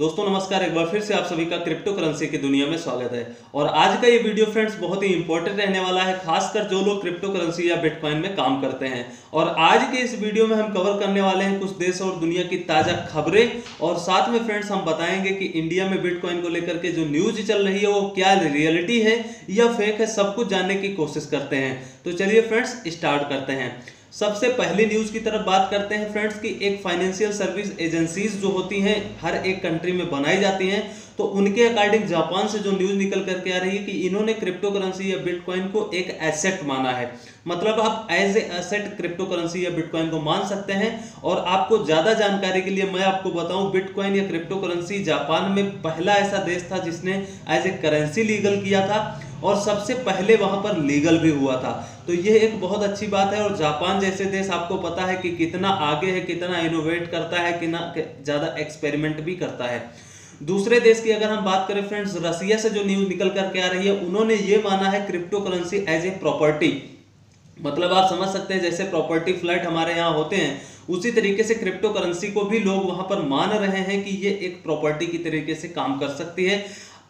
दोस्तों नमस्कार, एक बार फिर से आप सभी का क्रिप्टो करेंसी की दुनिया में स्वागत है। और आज का ये वीडियो फ्रेंड्स बहुत ही इंपॉर्टेंट रहने वाला है, खासकर जो लोग क्रिप्टो करेंसी या बिटकॉइन में काम करते हैं। और आज के इस वीडियो में हम कवर करने वाले हैं कुछ देश और दुनिया की ताजा खबरें, और साथ में फ्रेंड्स हम बताएंगे कि इंडिया में बिटकॉइन को लेकर के जो न्यूज चल रही है वो क्या रियलिटी है या फेक है, सब कुछ जानने की कोशिश करते हैं। तो चलिए फ्रेंड्स स्टार्ट करते हैं। सबसे पहली न्यूज की तरफ बात करते हैं फ्रेंड्स की एक फाइनेंशियल सर्विस एजेंसीज जो होती हैं हर एक कंट्री में बनाई जाती हैं, तो उनके अकॉर्डिंग जापान से जो न्यूज निकल करके आ रही है कि इन्होंने क्रिप्टो करेंसी या बिटकॉइन को एक एसेट माना है। मतलब आप as a asset crypto currency या बिटकॉइन को मान सकते हैं। और आपको ज्यादा जानकारी के लिए मैं आपको बताऊं, बिटकॉइन या क्रिप्टो करेंसी जापान में पहला ऐसा देश था जिसने एज ए करेंसी लीगल किया था, और सबसे पहले वहां पर लीगल भी हुआ था। तो ये एक बहुत अच्छी बात है। और जापान जैसे देश आपको पता है कि कितना आगे है, कितना इनोवेट करता है, कितना ज्यादा एक्सपेरिमेंट भी करता है। दूसरे देश की अगर हम बात करें फ्रेंड्स, रसिया से जो न्यूज निकल करके आ रही है, उन्होंने ये माना है crypto currency as a property. मतलब आप समझ सकते हैं जैसे प्रॉपर्टी फ्लैट हमारे यहाँ होते हैं, उसी तरीके से क्रिप्टो करेंसी को भी लोग वहां पर मान रहे हैं कि ये एक प्रॉपर्टी की तरीके से काम कर सकती है।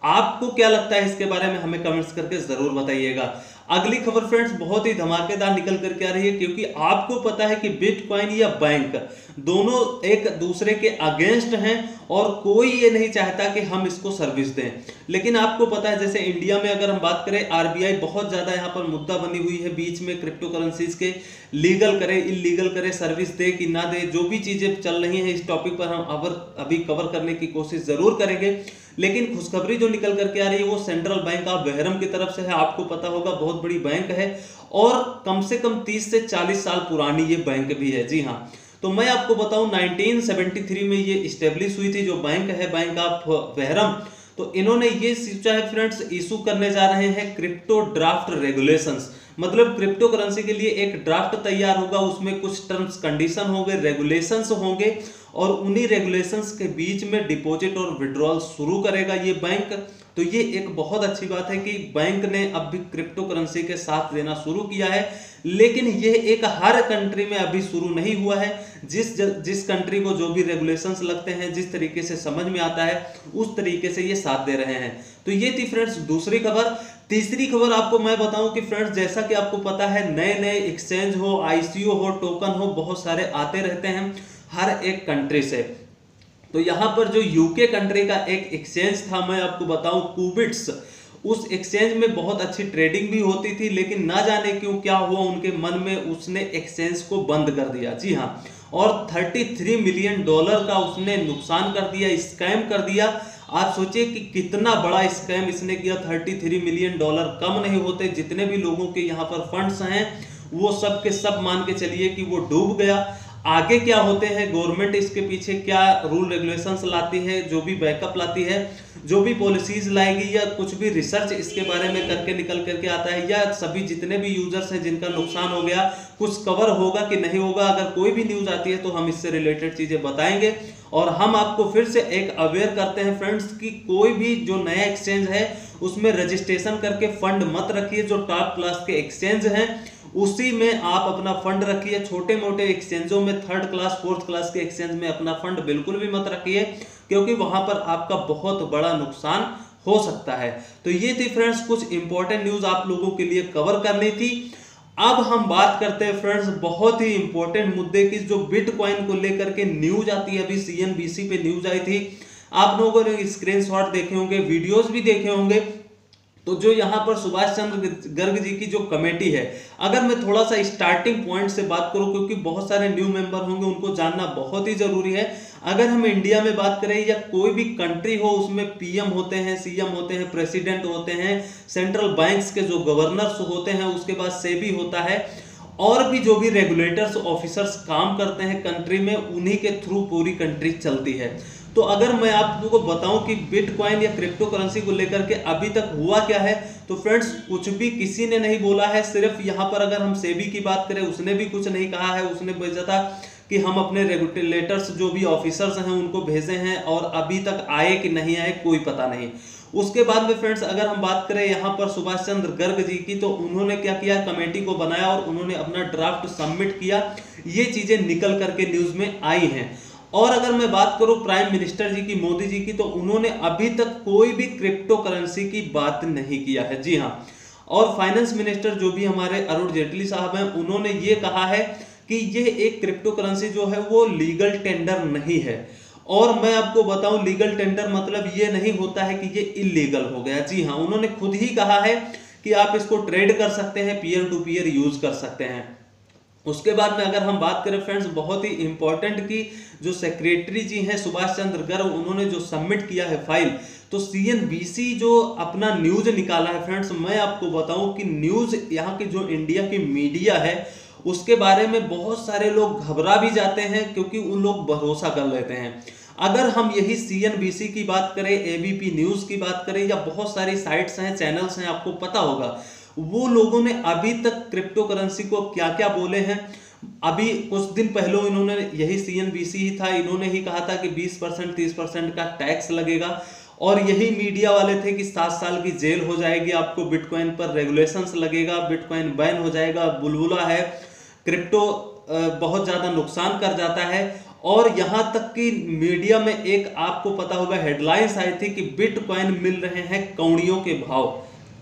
आपको क्या लगता है इसके बारे में हमें कमेंट्स करके जरूर बताइएगा। अगली खबर फ्रेंड्स बहुत ही धमाकेदार निकल करके आ रही है, क्योंकि आपको पता है कि बिटकॉइन या बैंक दोनों एक दूसरे के अगेंस्ट हैं और कोई ये नहीं चाहता कि हम इसको सर्विस दें। लेकिन आपको पता है जैसे इंडिया में अगर हम बात करें, आरबीआई बहुत ज्यादा यहाँ पर मुद्दा बनी हुई है बीच में, क्रिप्टो करेंसीज के लीगल करे इलीगल करे, सर्विस दे कि ना दे, जो भी चीजें चल रही हैं इस टॉपिक पर हम अभी कवर करने की कोशिश जरूर करेंगे। लेकिन खुशखबरी जो निकल करके आ रही है वो सेंट्रल बैंक ऑफ बहरम की तरफ से है। आपको पता होगा बहुत बड़ी बैंक है और कम से कम 30 से 40 साल पुरानी ये बैंक भी है। जी हाँ, तो मैं आपको बताऊं 1973 में ये स्टेब्लिश हुई थी जो बैंक है, बैंक ऑफ बहरम। तो इन्होंने ये सोचा है फ्रेंड्स, इशू करने जा रहे हैं क्रिप्टो ड्राफ्ट रेगुलेशंस। मतलब क्रिप्टो करेंसी के लिए एक ड्राफ्ट तैयार होगा, उसमें कुछ टर्म्स कंडीशन होंगे, रेगुलेशंस होंगे, और उन्हीं रेगुलेशंस के बीच में डिपॉजिट और विड्रॉल शुरू करेगा ये बैंक। तो ये एक बहुत अच्छी बात है कि बैंक ने अब भी क्रिप्टो करेंसी के साथ देना शुरू किया है। लेकिन ये एक हर कंट्री में अभी शुरू नहीं हुआ है। जिस कंट्री को जो भी रेगुलेशंस लगते हैं, जिस तरीके से समझ में आता है, उस तरीके से ये साथ दे रहे हैं। तो ये थी फ्रेंड्स दूसरी खबर। तीसरी खबर आपको मैं बताऊं कि फ्रेंड्स जैसा कि आपको पता है नए नए एक्सचेंज हो, आईसीओ हो, टोकन हो, बहुत सारे आते रहते हैं हर एक कंट्री से। तो यहां पर जो यूके कंट्री का एक एक्सचेंज था, मैं आपको बताऊं क्यूबिट्स, उस एक्सचेंज में बहुत अच्छी ट्रेडिंग भी होती थी, लेकिन ना जाने क्यों क्या हुआ उनके मन में, उसने एक्सचेंज को बंद कर दिया। जी हाँ, और $33 मिलियन का उसने नुकसान कर दिया, स्कैम कर दिया। आप सोचिए कि कितना बड़ा स्कैम इसने किया। $33 मिलियन कम नहीं होते। जितने भी लोगों के यहाँ पर फंड्स हैं वो सब के सब मान के चलिए कि वो डूब गया। आगे क्या होते हैं, गवर्नमेंट इसके पीछे क्या रूल रेगुलेशंस लाती है, जो भी बैकअप लाती है, जो भी पॉलिसीज लाएगी, या कुछ भी रिसर्च इसके बारे में करके निकल करके आता है, या सभी जितने भी यूजर्स हैं जिनका नुकसान हो गया कुछ कवर होगा कि नहीं होगा। अगर कोई भी न्यूज आती है तो हम इससे रिलेटेड चीजें बताएंगे। और हम आपको फिर से एक अवेयर करते हैं फ्रेंड्स कि कोई भी जो नया एक्सचेंज है उसमें रजिस्ट्रेशन करके फंड मत रखिए। जो टॉप क्लास के एक्सचेंज हैं उसी में आप अपना फंड रखिए। छोटे मोटे एक्सचेंजों में, थर्ड क्लास फोर्थ क्लास के एक्सचेंज में अपना फंड बिल्कुल भी मत रखिए, क्योंकि वहां पर आपका बहुत बड़ा नुकसान हो सकता है। तो ये थी फ्रेंड्स कुछ इंपॉर्टेंट न्यूज आप लोगों के लिए कवर करनी थी। अब हम बात करते हैं फ्रेंड्स बहुत ही इंपॉर्टेंट मुद्दे की, जो बिटकॉइन को लेकर के न्यूज आती है। अभी CNBC पे न्यूज आई थी, आप लोगों ने स्क्रीनशॉट देखे होंगे, वीडियोस भी देखे होंगे। तो जो यहाँ पर सुभाष चंद्र गर्ग जी की जो कमेटी है, अगर मैं थोड़ा सा स्टार्टिंग पॉइंट से बात करूं, क्योंकि बहुत सारे न्यू मेंबर होंगे, उनको जानना बहुत ही जरूरी है। अगर हम इंडिया में बात करें या कोई भी कंट्री हो, उसमें PM होते हैं, CM होते हैं, प्रेसिडेंट होते हैं, सेंट्रल बैंक्स के जो गवर्नर्स होते हैं, उसके बाद सेबी होता है, और भी जो भी रेगुलेटर्स ऑफिसर्स काम करते हैं कंट्री में, उन्हीं के थ्रू पूरी कंट्री चलती है। तो अगर मैं आप लोगों को बताऊं कि बिटकॉइन या क्रिप्टो करेंसी को लेकर के अभी तक हुआ क्या है, तो फ्रेंड्स कुछ भी किसी ने नहीं बोला है। सिर्फ यहाँ पर अगर हम सेबी की बात करें, उसने भी कुछ नहीं कहा है। उसने भेजा था कि हम अपने रेगुलेटर्स जो भी ऑफिसर्स हैं उनको भेजे हैं, और अभी तक आए कि नहीं आए कोई पता नहीं। उसके बाद में फ्रेंड्स अगर हम बात करें यहाँ पर सुभाष चंद्र गर्ग जी की, तो उन्होंने क्या किया, कमेटी को बनाया और उन्होंने अपना ड्राफ्ट सबमिट किया। ये चीजें निकल करके न्यूज में आई हैं। और अगर मैं बात करूं प्राइम मिनिस्टर जी की, मोदी जी की, तो उन्होंने अभी तक कोई भी क्रिप्टो करेंसी की बात नहीं किया है। जी हाँ। और फाइनेंस मिनिस्टर जो भी हमारे अरुण जेटली साहब हैं, उन्होंने ये कहा है कि ये एक क्रिप्टो करेंसी जो है वो लीगल टेंडर नहीं है। और मैं आपको बताऊं, लीगल टेंडर मतलब ये नहीं होता है कि ये इलीगल हो गया। जी हाँ, उन्होंने खुद ही कहा है कि आप इसको ट्रेड कर सकते हैं, पीयर टू पीयर यूज कर सकते हैं। उसके बाद में अगर हम बात करें फ्रेंड्स, बहुत ही इंपॉर्टेंट की जो सेक्रेटरी जी हैं सुभाष चंद्र गर्ग, उन्होंने जो सबमिट किया है फाइल, तो सीएनबीसी जो अपना न्यूज निकाला है फ्रेंड्स, मैं आपको बताऊं कि न्यूज यहाँ की जो इंडिया की मीडिया है उसके बारे में बहुत सारे लोग घबरा भी जाते हैं, क्योंकि उन लोग भरोसा कर लेते हैं। अगर हम यही सीएनबीसी की बात करें, एबीपी न्यूज की बात करें, या बहुत सारी साइट्स हैं, चैनल्स हैं, आपको पता होगा वो लोगों ने अभी तक क्रिप्टो करेंसी को क्या क्या बोले हैं। अभी कुछ दिन पहले इन्होंने, यही सीएनबीसी ही था, इन्होंने ही कहा था कि 20% 30% का टैक्स लगेगा, और यही मीडिया वाले थे कि 7 साल की जेल हो जाएगी आपको, बिटकॉइन पर रेगुलेशंस लगेगा, बिटकॉइन बैन हो जाएगा, बुलबुला है, क्रिप्टो बहुत ज्यादा नुकसान कर जाता है। और यहां तक कि मीडिया में एक आपको पता होगा हेडलाइंस आई थी कि बिटकॉइन मिल रहे हैं कौड़ियों के भाव।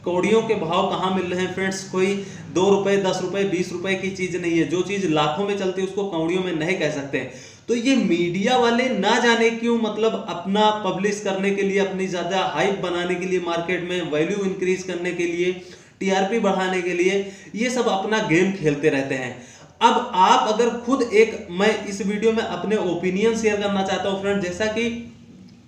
कौड़ियों के भाव कहाँ मिल रहे हैं फ्रेंड्स? कोई 2 रुपए, 10 रुपए, 20 रुपए की चीज नहीं है। जो चीज लाखों में चलती है उसको कौड़ियों में नहीं कह सकते। तो ये मीडिया वाले ना जाने क्यों, मतलब अपना पब्लिश करने के लिए, अपनी ज्यादा हाइप बनाने के लिए, मार्केट में वैल्यू इंक्रीज करने के लिए, टीआरपी बढ़ाने के लिए, ये सब अपना गेम खेलते रहते हैं। अब आप अगर खुद मैं इस वीडियो में अपने ओपिनियन शेयर करना चाहता हूं फ्रेंड, जैसा कि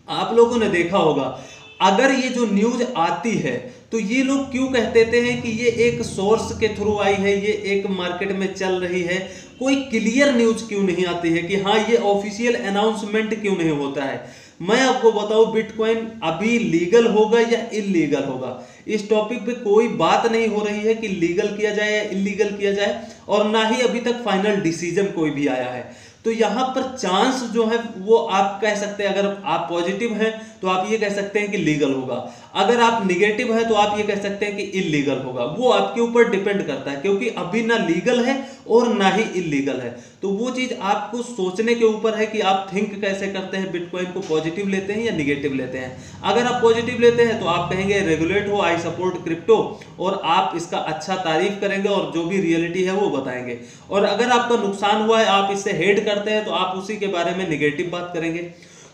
आप लोगों ने देखा होगा, अगर ये जो न्यूज आती है तो ये लोग क्यों कहते हैं कि ये एक सोर्स के थ्रू आई है, ये एक मार्केट में चल रही है। कोई क्लियर न्यूज क्यों नहीं आती है कि हाँ ये ऑफिशियल अनाउंसमेंट क्यों नहीं होता है। मैं आपको बताऊं, बिटकॉइन अभी लीगल होगा या इलीगल होगा, इस टॉपिक पे कोई बात नहीं हो रही है कि लीगल किया जाए या इलीगल किया जाए, और ना ही अभी तक फाइनल डिसीजन कोई भी आया है। तो यहां पर चांस जो है वो आप कह सकते हैं, अगर आप पॉजिटिव हैं तो आप ये कह सकते हैं कि लीगल होगा, अगर आप निगेटिव हैं तो आप ये कह सकते हैं कि इलीगल होगा। वो आपके ऊपर डिपेंड करता है, क्योंकि अभी ना लीगल है और ना ही इलीगल है। तो वो चीज आपको सोचने के ऊपर है कि आप थिंक कैसे करते हैं, बिटकॉइन को पॉजिटिव लेते हैं या निगेटिव लेते हैं। अगर आप पॉजिटिव लेते हैं तो आप कहेंगे रेगुलेट हो, आई सपोर्ट क्रिप्टो, और आप इसका अच्छा तारीफ करेंगे और जो भी रियलिटी है वो बताएंगे। और अगर आपका नुकसान हुआ है, आप इससे हेड करते हैं, तो आप उसी के बारे में निगेटिव बात करेंगे।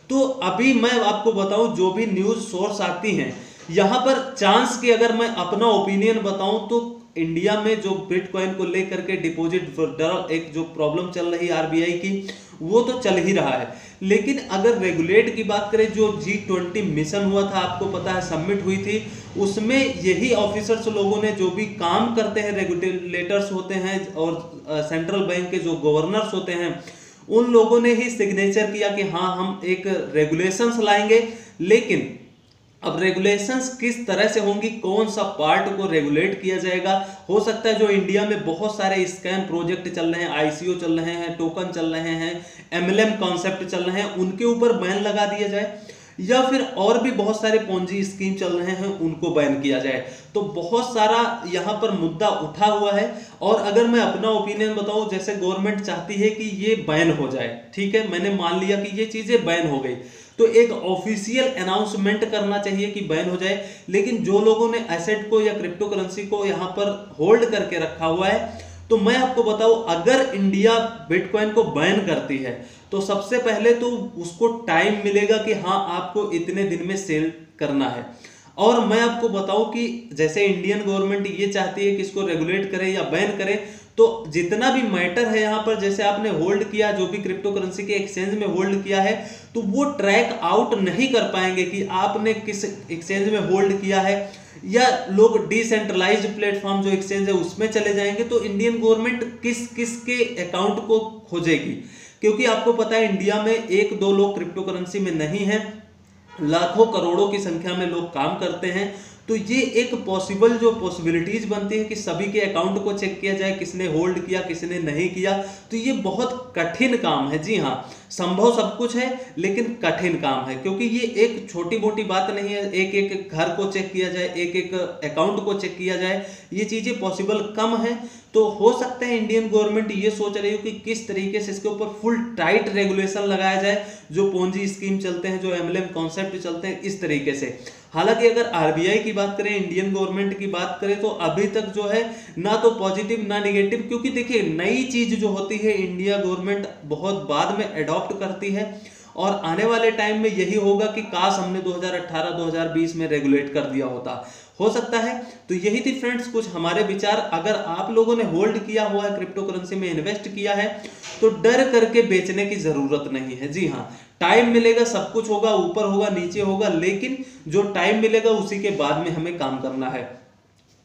तो अभी मैं आपको बताऊं, जो भी न्यूज सोर्स आती हैं, यहां पर चांस की अगर मैं अपना ओपिनियन बताऊं तो इंडिया में जो बिटकॉइन को लेकर के डिपॉजिट विड्रॉल एक जो प्रॉब्लम चल रही है आरबीआई की, वो तो चल ही रहा है। लेकिन अगर रेगुलेट की बात करें, जो G20 मिशन हुआ था, आपको पता है सबमिट हुई थी, उसमें यही ऑफिसर्स लोगों ने, जो भी काम करते हैं, रेगुलेटर्स होते हैं और सेंट्रल बैंक के जो गवर्नर्स होते हैं, उन लोगों ने ही सिग्नेचर किया कि हाँ हम एक रेगुलेशंस लाएंगे। लेकिन अब रेगुलेशंस किस तरह से होंगी, कौन सा पार्ट को रेगुलेट किया जाएगा, हो सकता है जो इंडिया में बहुत सारे स्कैम प्रोजेक्ट चल रहे हैं, आईसीओ चल रहे हैं, टोकन चल रहे हैं, एमएलएम कॉन्सेप्ट चल रहे हैं, उनके ऊपर बैन लगा दिया जाए, या फिर और भी बहुत सारे पोंजी स्कीम चल रहे हैं उनको बैन किया जाए। तो बहुत सारा यहाँ पर मुद्दा उठा हुआ है। और अगर मैं अपना ओपिनियन बताऊं, जैसे गवर्नमेंट चाहती है कि ये बैन हो जाए, ठीक है, मैंने मान लिया कि ये चीजें बैन हो गई, तो एक ऑफिशियल अनाउंसमेंट करना चाहिए कि बैन हो जाए। लेकिन जो लोगों ने एसेट को या क्रिप्टो करेंसी को यहाँ पर होल्ड करके रखा हुआ है, तो मैं आपको बताऊं, अगर इंडिया बिटकॉइन को बैन करती है तो सबसे पहले तो उसको टाइम मिलेगा कि हाँ आपको इतने दिन में सेल करना है। और मैं आपको बताऊं कि जैसे इंडियन गवर्नमेंट ये चाहती है कि इसको रेगुलेट करे या बैन करे, तो जितना भी मैटर है यहाँ पर, जैसे आपने होल्ड किया, जो भी क्रिप्टो करेंसी के एक्सचेंज में होल्ड किया है, तो वो ट्रैक आउट नहीं कर पाएंगे कि आपने किस एक्सचेंज में होल्ड किया है, या लोग डिसेंट्रलाइज्ड प्लेटफॉर्म जो एक्सचेंज है उसमें चले जाएंगे, तो इंडियन गवर्नमेंट किस किस के अकाउंट को खोजेगी। क्योंकि आपको पता है इंडिया में 1-2 लोग क्रिप्टो करेंसी में नहीं है, लाखों करोड़ों की संख्या में लोग काम करते हैं। तो ये एक पॉसिबल जो पॉसिबिलिटीज बनती है कि सभी के अकाउंट को चेक किया जाए, किसने होल्ड किया किसने नहीं किया, तो ये बहुत कठिन काम है। जी हाँ, संभव सब कुछ है लेकिन कठिन काम है, क्योंकि ये एक छोटी मोटी बात नहीं है। एक एक घर को चेक किया जाए, एक एक अकाउंट को चेक किया जाए, ये चीजें पॉसिबल कम है। तो हो सकता है इंडियन गवर्नमेंट ये सोच रही हो कि किस तरीके से इसके ऊपर फुल टाइट रेगुलेशन लगाया जाए, जो पोंजी स्कीम चलते हैं, जो एमएलएम कॉन्सेप्ट चलते हैं, इस तरीके से। हालांकि अगर आरबीआई की बात करें, इंडियन गवर्नमेंट की बात करें, तो अभी तक जो है ना तो पॉजिटिव ना नेगेटिव, क्योंकि देखिए नई चीज जो होती है इंडिया गवर्नमेंट बहुत बाद में अडॉप्ट करती है, और आने वाले टाइम में यही होगा कि काश हमने 2018-2020 में रेगुलेट कर दिया होता, हो सकता है। तो यही थी फ्रेंड्स कुछ हमारे विचार। अगर आप लोगों ने होल्ड किया हुआ है, क्रिप्टो करेंसी में इन्वेस्ट किया है, तो डर करके बेचने की जरूरत नहीं है। जी हाँ, टाइम मिलेगा, सब कुछ होगा, ऊपर होगा नीचे होगा, लेकिन जो टाइम मिलेगा उसी के बाद में हमें काम करना है।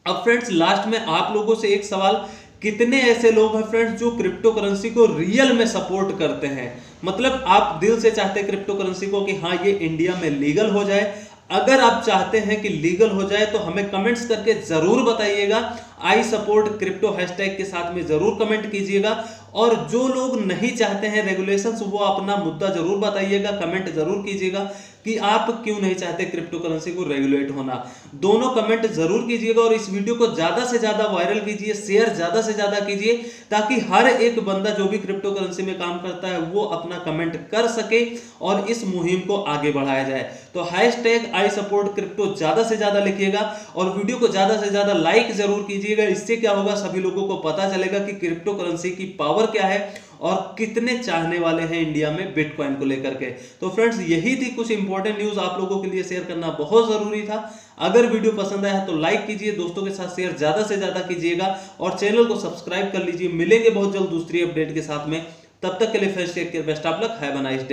अब फ्रेंड्स लास्ट में आप लोगों से एक सवाल, कितने ऐसे लोग हैं फ्रेंड्स जो क्रिप्टो करेंसी को रियल में सपोर्ट करते हैं? मतलब आप दिल से चाहते हैं क्रिप्टो करेंसी को कि हाँ ये इंडिया में लीगल हो जाए। अगर आप चाहते हैं कि लीगल हो जाए तो हमें कमेंट्स करके जरूर बताइएगा। आई सपोर्ट क्रिप्टो हैशटैग के साथ में जरूर कमेंट कीजिएगा। और जो लोग नहीं चाहते हैं रेगुलेशंस, वो अपना मुद्दा जरूर बताइएगा, कमेंट जरूर कीजिएगा कि आप क्यों नहीं चाहते क्रिप्टो करेंसी को रेगुलेट होना। दोनों कमेंट जरूर कीजिएगा और इस वीडियो को ज्यादा से ज्यादा वायरल कीजिए, शेयर ज्यादा से ज्यादा कीजिए, ताकि हर एक बंदा जो भी क्रिप्टो करेंसी में काम करता है वो अपना कमेंट कर सके और इस मुहिम को आगे बढ़ाया जाए। तो हैशटैग आई सपोर्ट क्रिप्टो ज्यादा से ज्यादा लिखिएगा और वीडियो को ज्यादा से ज्यादा लाइक जरूर कीजिएगा। इससे क्या होगा, सभी लोगों को पता चलेगा कि क्रिप्टो करेंसी की पावर क्या है और कितने चाहने वाले हैं इंडिया में बिटकॉइन को लेकर के। तो फ्रेंड्स यही थी कुछ इंपॉर्टेंट न्यूज, आप लोगों के लिए शेयर करना बहुत जरूरी था। अगर वीडियो पसंद आया तो लाइक कीजिए, दोस्तों के साथ शेयर ज्यादा से ज्यादा कीजिएगा और चैनल को सब्सक्राइब कर लीजिए। मिलेंगे बहुत जल्द दूसरी अपडेट के साथ में, तब तक के लिए friends take care, best of luck, have a nice day.